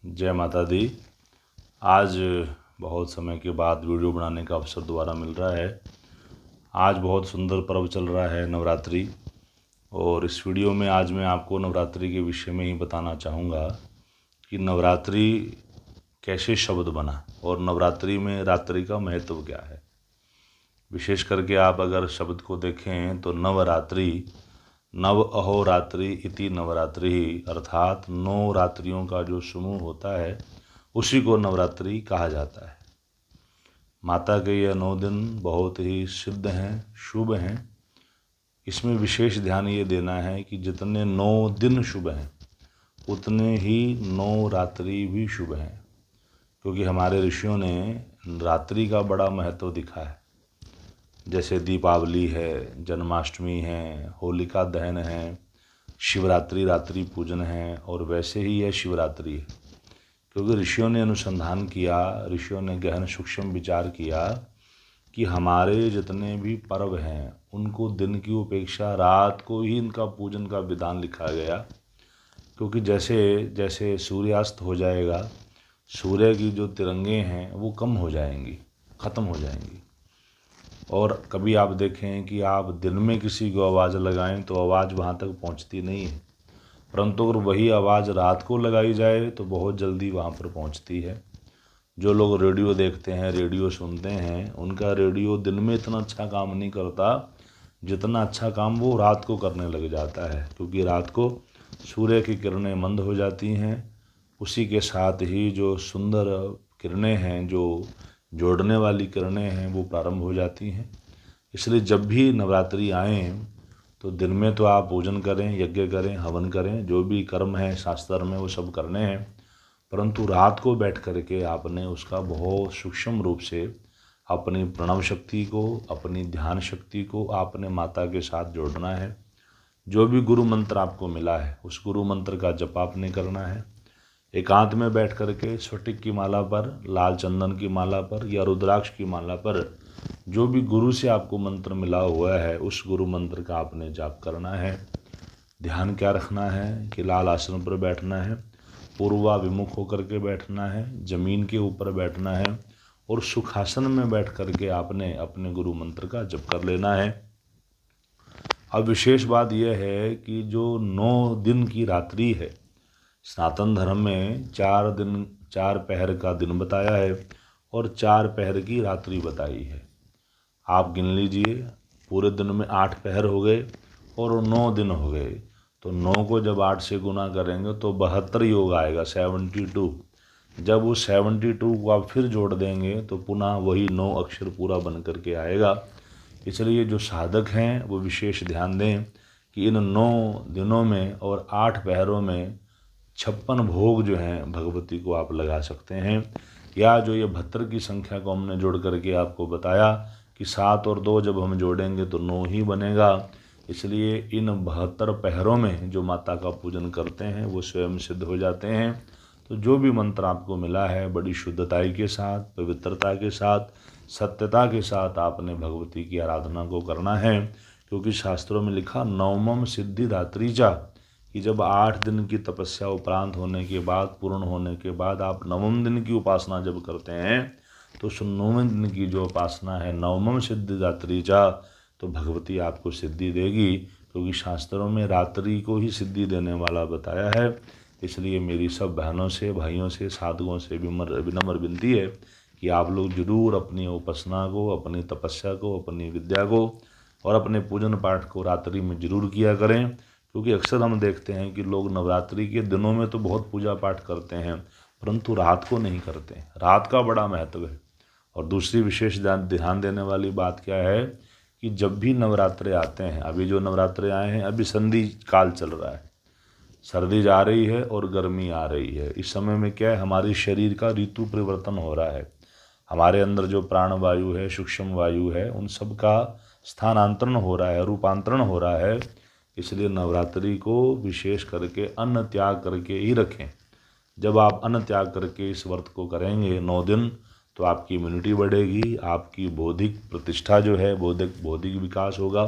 जय माता दी। आज बहुत समय के बाद वीडियो बनाने का अवसर दोबारा मिल रहा है। आज बहुत सुंदर पर्व चल रहा है नवरात्रि, और इस वीडियो में आज मैं आपको नवरात्रि के विषय में ही बताना चाहूँगा कि नवरात्रि कैसे शब्द बना और नवरात्रि में रात्रि का महत्व क्या है। विशेष करके आप अगर शब्द को देखें तो नवरात्रि, नव अहोरात्रि इति नवरात्रि, अर्थात 9 रात्रियों का जो समूह होता है उसी को नवरात्रि कहा जाता है। माता के यह 9 दिन बहुत ही सिद्ध हैं, शुभ हैं। इसमें विशेष ध्यान ये देना है कि जितने 9 दिन शुभ हैं उतने ही 9 रात्रि भी शुभ हैं, क्योंकि हमारे ऋषियों ने रात्रि का बड़ा महत्व दिखा है। जैसे दीपावली है, जन्माष्टमी है, होलिका दहन है, शिवरात्रि रात्रि पूजन है, और वैसे ही यह शिवरात्रि है, क्योंकि ऋषियों ने अनुसंधान किया, ऋषियों ने गहन सूक्ष्म विचार किया कि हमारे जितने भी पर्व हैं उनको दिन की उपेक्षा रात को ही इनका पूजन का विधान लिखा गया। क्योंकि जैसे जैसे सूर्यास्त हो जाएगा, सूर्य की जो तिरंगे हैं वो कम हो जाएंगी, ख़त्म हो जाएंगी। और कभी आप देखें कि आप दिन में किसी को आवाज़ लगाएं तो आवाज़ वहाँ तक पहुँचती नहीं है, परंतु अगर वही आवाज़ रात को लगाई जाए तो बहुत जल्दी वहाँ पर पहुँचती है। जो लोग रेडियो देखते हैं, रेडियो सुनते हैं, उनका रेडियो दिन में इतना अच्छा काम नहीं करता जितना अच्छा काम वो रात को करने लग जाता है, क्योंकि रात को सूर्य की किरणें मंद हो जाती हैं। उसी के साथ ही जो सुंदर किरणें हैं, जो जोड़ने वाली किरणें हैं, वो प्रारंभ हो जाती हैं। इसलिए जब भी नवरात्रि आए तो दिन में तो आप पूजन करें, यज्ञ करें, हवन करें, जो भी कर्म है शास्त्र में वो सब करने हैं, परंतु रात को बैठ करके आपने उसका बहुत सूक्ष्म रूप से अपनी प्रणव शक्ति को, अपनी ध्यान शक्ति को आपने माता के साथ जोड़ना है। जो भी गुरु मंत्र आपको मिला है उस गुरु मंत्र का जप आपने करना है। एकांत में बैठ करके स्फटिक की माला पर, लाल चंदन की माला पर या रुद्राक्ष की माला पर जो भी गुरु से आपको मंत्र मिला हुआ है उस गुरु मंत्र का आपने जाप करना है। ध्यान क्या रखना है कि लाल आसन पर बैठना है, पूर्वाभिमुख होकर के बैठना है, जमीन के ऊपर बैठना है, और सुखासन में बैठ करके आपने अपने गुरु मंत्र का जप कर लेना है। अब विशेष बात यह है कि जो 9 दिन की रात्रि है, सनातन धर्म में 4 पहर का दिन बताया है और 4 पहर की रात्रि बताई है। आप गिन लीजिए, पूरे दिन में 8 पहर हो गए और 9 दिन हो गए, तो 9 को जब 8 से गुना करेंगे तो 72 योग आएगा, 72। जब वो 72 को आप फिर जोड़ देंगे तो पुनः वही 9 अक्षर पूरा बन करके आएगा। इसलिए जो साधक हैं वो विशेष ध्यान दें कि इन 9 दिनों में और 8 पहरों में 56 भोग जो हैं भगवती को आप लगा सकते हैं। या जो ये 72 की संख्या को हमने जोड़ करके आपको बताया कि 7 और 2 जब हम जोड़ेंगे तो 9 ही बनेगा। इसलिए इन 72 पहरों में जो माता का पूजन करते हैं वो स्वयं सिद्ध हो जाते हैं। तो जो भी मंत्र आपको मिला है बड़ी शुद्धताई के साथ, पवित्रता के साथ, सत्यता के साथ आपने भगवती की आराधना को करना है। क्योंकि शास्त्रों में लिखा नवमम सिद्धि दात्रीचा, कि जब 8 दिन की तपस्या उपरांत होने के बाद, पूर्ण होने के बाद आप 9वें दिन की उपासना जब करते हैं तो उस 9वें दिन की जो उपासना है नवमम सिद्धिदात्री जा, तो भगवती आपको सिद्धि देगी। क्योंकि शास्त्रों में रात्रि को ही सिद्धि देने वाला बताया है। इसलिए मेरी सब बहनों से, भाइयों से, साधुओं से विनम्र विनती है कि आप लोग जरूर अपनी उपासना को, अपनी तपस्या को, अपनी विद्या को और अपने पूजन पाठ को रात्रि में जरूर किया करें। क्योंकि अक्सर हम देखते हैं कि लोग नवरात्रि के दिनों में तो बहुत पूजा पाठ करते हैं, परंतु रात को नहीं करते। रात का बड़ा महत्व है। और दूसरी विशेष ध्यान देने वाली बात क्या है कि जब भी नवरात्रे आते हैं, अभी जो नवरात्रे आए हैं, अभी संधि काल चल रहा है, सर्दी जा रही है और गर्मी आ रही है। इस समय में क्या है, हमारे शरीर का ऋतु परिवर्तन हो रहा है। हमारे अंदर जो प्राण वायु है, सूक्ष्म वायु है, उन सब का स्थानांतरण हो रहा है, रूपांतरण हो रहा है। इसलिए नवरात्रि को विशेष करके अन्न त्याग करके ही रखें। जब आप अन्न त्याग करके इस व्रत को करेंगे 9 दिन, तो आपकी इम्यूनिटी बढ़ेगी, आपकी बौद्धिक प्रतिष्ठा जो है, बौद्धिक विकास होगा,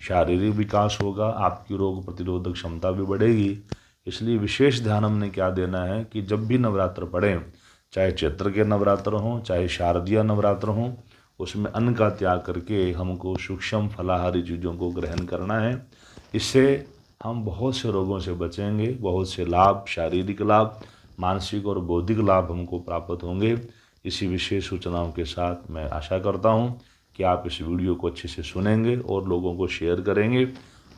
शारीरिक विकास होगा, आपकी रोग प्रतिरोधक क्षमता भी बढ़ेगी। इसलिए विशेष ध्यान हमने क्या देना है कि जब भी नवरात्र पढ़ें, चाहे चैत्र के नवरात्र हों, चाहे शारदीय नवरात्र हों, उसमें अन्न का त्याग करके हमको सूक्ष्म फलाहारी चीज़ों को ग्रहण करना है। इससे हम बहुत से रोगों से बचेंगे, बहुत से लाभ, शारीरिक लाभ, मानसिक और बौद्धिक लाभ हमको प्राप्त होंगे। इसी विशेष सूचनाओं के साथ मैं आशा करता हूँ कि आप इस वीडियो को अच्छे से सुनेंगे और लोगों को शेयर करेंगे।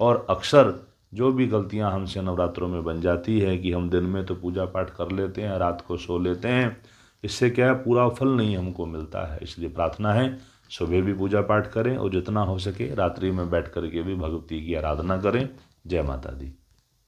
और अक्सर जो भी गलतियां हमसे नवरात्रों में बन जाती है कि हम दिन में तो पूजा पाठ कर लेते हैं, रात को सो लेते हैं, इससे क्या है, पूरा फल नहीं हमको मिलता है। इसलिए प्रार्थना है सुबह भी पूजा पाठ करें और जितना हो सके रात्रि में बैठ करके भी भगवती की आराधना करें। जय माता दी।